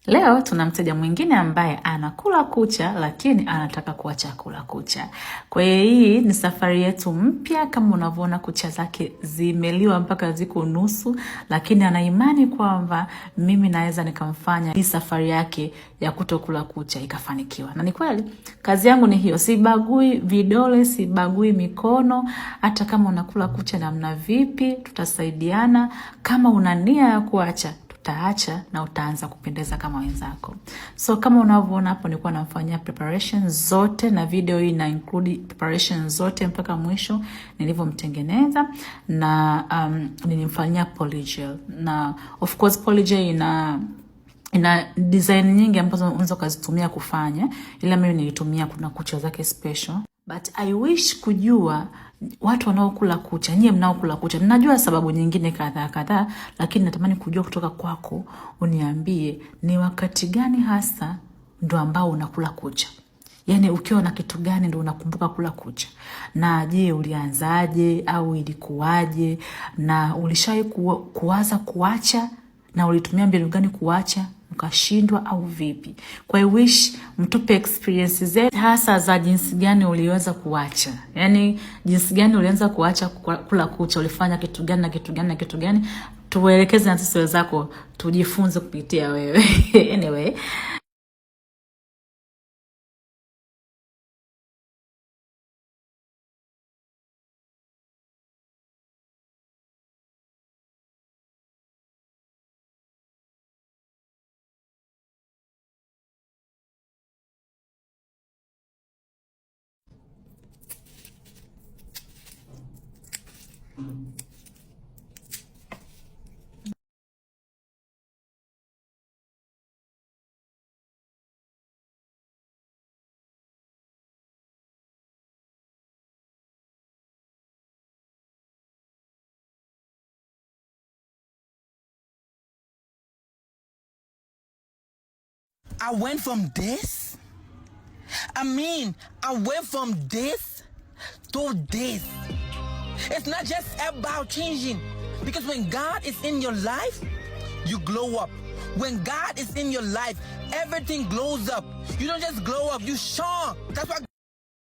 Leo tuna mteja mwingine ambaye anakula kucha lakini anataka kuacha kula kucha. Kwa hiyo hii ni safari yetu mpya. Kama unavyoona kucha zake zimeliwa mpaka ziko nusu, lakini ana imani kwamba mimi naweza nikamfanya hii safari yake ya kutokula kucha ikafanikiwa. Na ni kweli, kazi yangu ni hiyo. Sibagui vidole, sibagui mikono. Hata kama unakula kucha namna vipi, tutasaidiana. Kama una nia ya kuacha, utaacha na utaanza kupendeza kama wenzako. So kama unavyoona hapo, nilikuwa namfanyia preparation zote, na video hii ina include preparation zote mpaka mwisho nilivyomtengeneza, na nilimfanyia polygel. Na of course polygel ina design nyingi ambazo unaweza kuzitumia kufanya, ila mimi nilitumia kuna kucha zake special. But I wish kujua watu wanaokula kucha, nyie mnaokula kucha, ninajua sababu nyingine kadhaa, lakini natamani kujua kutoka kwako, uniambie ni wakati gani hasa ndo ambao unakula kucha. Yaani ukiwa na kitu gani ndo unakumbuka kula kucha? Na je, ulianzaje au ilikuwaje? Na ulishawahi kuwaza kuacha, na ulitumia mbinu gani kuacha ukashindwa au vipi? Kwa hiyo wish mtupe experiences zetu hasa za jinsi gani uliweza kuacha. Yaani jinsi gani ulianza kuacha kula kucha, ulifanya kitu gani na kitu gani na kitu gani? Tuelekeze na sisi wenzako tujifunze kupitia wewe. Anyway, I went from this. I went from this to this. It's not just about changing. Because when God is in your life, you glow up. When God is in your life, everything glows up. You don't just glow up, you shine. That's why